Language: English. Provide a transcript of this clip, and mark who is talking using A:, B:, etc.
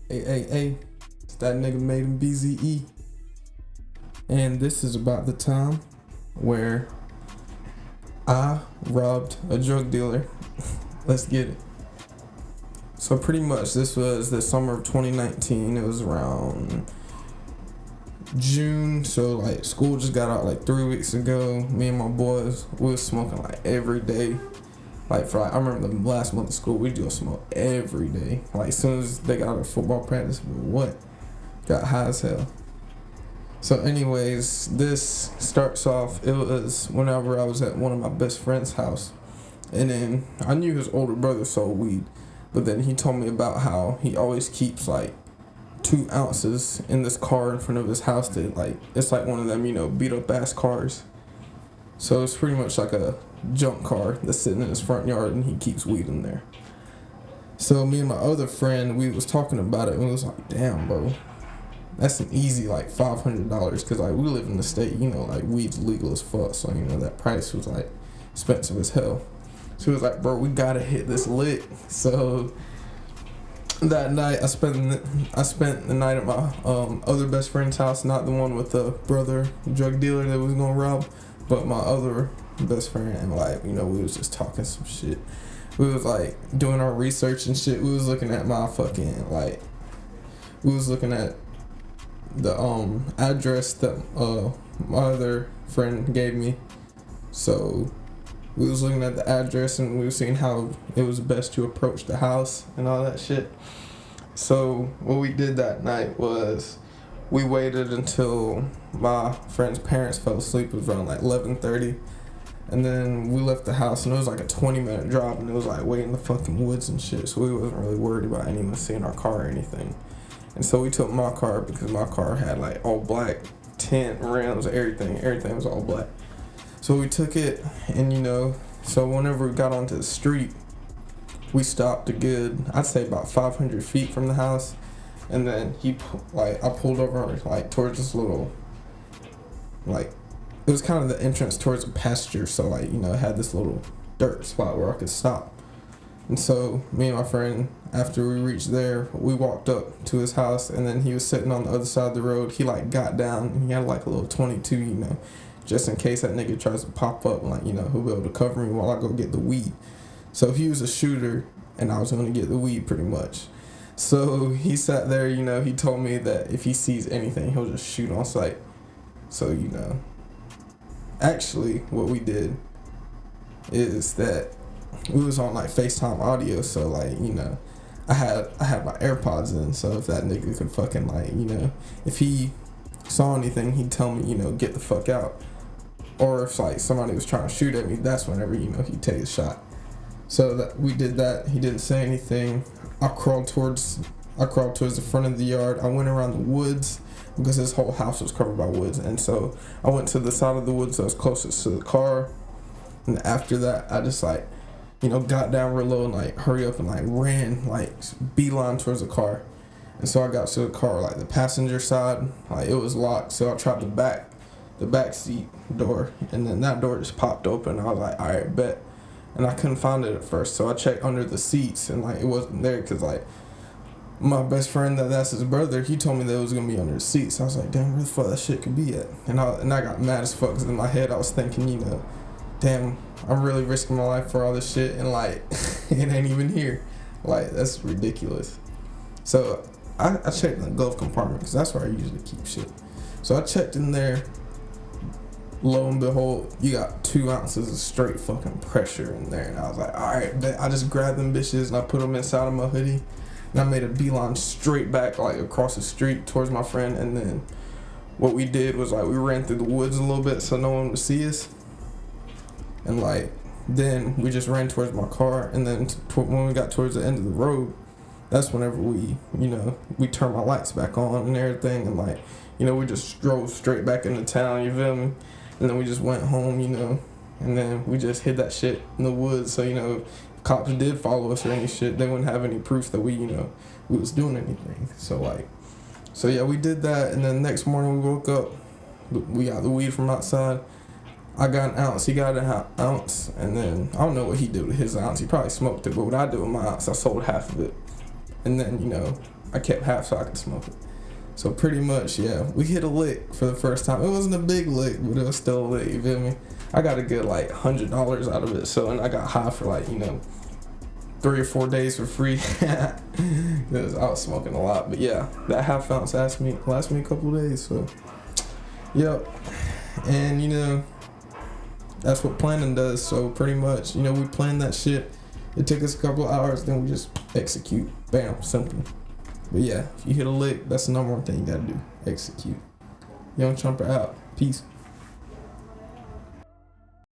A: Hey, it's that nigga made him BZE. And this is about the time where I robbed a drug dealer. Let's get it. So pretty much this was the summer of 2019. It was around June. So like school just got out like 3 weeks ago. Me and my boys, we was smoking like every day. Like for I remember the last month of school, we just smoke every day. Like as soon as they got out of football practice, what? Got high as hell. So anyways, this starts off, it was whenever I was at one of my best friend's house. And then I knew his older brother sold weed. But then he told me about how he always keeps like 2 ounces in this car in front of his house that like, it's like one of them, beat up ass cars. So it's pretty much like a junk car that's sitting in his front yard and he keeps weed in there. So me and my other friend, we was talking about it and we was like, damn, bro. That's an easy like $500 because like we live in the state, like weed's legal as fuck, so that price was like expensive as hell. So he was like, bro, we gotta hit this lick. So that night I spent the night at my other best friend's house, not the one with the brother drug dealer that was gonna rob, but my other best friend, and like we was just talking some shit. We was like doing our research and shit. We was looking at my fucking like we was looking at the address that my other friend gave me. So we was looking at the address and we was seeing how it was best to approach the house and all that shit. So what we did that night was we waited until my friend's parents fell asleep. It was around like 11:30. And then we left the house and it was like a 20-minute drive and it was like way in the fucking woods and shit. So we wasn't really worried about anyone seeing our car or anything. And so we took my car because my car had like all black tint, rims, everything was all black. So we took it and so whenever we got onto the street, we stopped a good, I'd say about 500 feet from the house. And then I pulled over like towards this little, like, it was kind of the entrance towards a pasture. So like, it had this little dirt spot where I could stop. And so me and my friend, after we reached there, we walked up to his house and then he was sitting on the other side of the road. He like got down and he had like a little 22, just in case that nigga tries to pop up, like, he'll be able to cover me while I go get the weed. So he was a shooter and I was going to get the weed pretty much. So he sat there, he told me that if he sees anything, he'll just shoot on sight. So, actually what we did is that we was on like FaceTime audio, so like, I had my AirPods in, so if that nigga could fucking like, if he saw anything, he'd tell me, get the fuck out. Or if like somebody was trying to shoot at me, that's whenever, he'd take a shot. So that we did that. He didn't say anything. I crawled towards the front of the yard. I went around the woods because his whole house was covered by woods, and so I went to the side of the woods that was closest to the car. And after that, I just like, got down real low and like hurry up and like ran like beeline towards the car. And so I got to the car, like the passenger side, like it was locked. So I tried the back seat door, and then that door just popped open. I was like, all right, bet. And I couldn't find it at first, so I checked under the seats and like it wasn't there because like my best friend that's his brother, he told me that it was gonna be under the seats. So I was like, damn, where the fuck that shit could be at? And I got mad as fuck because in my head I was thinking, damn, I'm really risking my life for all this shit and like it ain't even here. Like that's ridiculous. So I checked in the glove compartment because that's where I usually keep shit. So I checked in there. Lo and behold, you got 2 ounces of straight fucking pressure in there. And I was like, all right, I just grabbed them bitches and I put them inside of my hoodie. And I made a beeline straight back, like across the street towards my friend. And then what we did was like we ran through the woods a little bit so no one would see us. And like then we just ran towards my car. And then when we got towards the end of the road, that's whenever we turned my lights back on and everything. And like, we just drove straight back into town, you feel me? And then we just went home, and then we just hid that shit in the woods. So, if cops did follow us or any shit, they wouldn't have any proof that we was doing anything. So yeah, we did that. And then next morning we woke up, we got the weed from outside. I got an ounce, he got an ounce. And then I don't know what he did with his ounce. He probably smoked it, but what I did with my ounce, I sold half of it. And then, I kept half so I could smoke it. So pretty much, yeah, we hit a lick for the first time. It wasn't a big lick, but it was still a lick. You feel me? I got a good like $100 out of it. So, and I got high for like 3 or 4 days for free. Because I was smoking a lot. But yeah, that half ounce lasts me a couple of days. So, yep. And that's what planning does. So pretty much, we planned that shit. It took us a couple of hours, then we just execute. Bam, simple. But yeah, if you hit a lick, that's the number one thing you gotta do. Execute. Young Trumper out. Peace.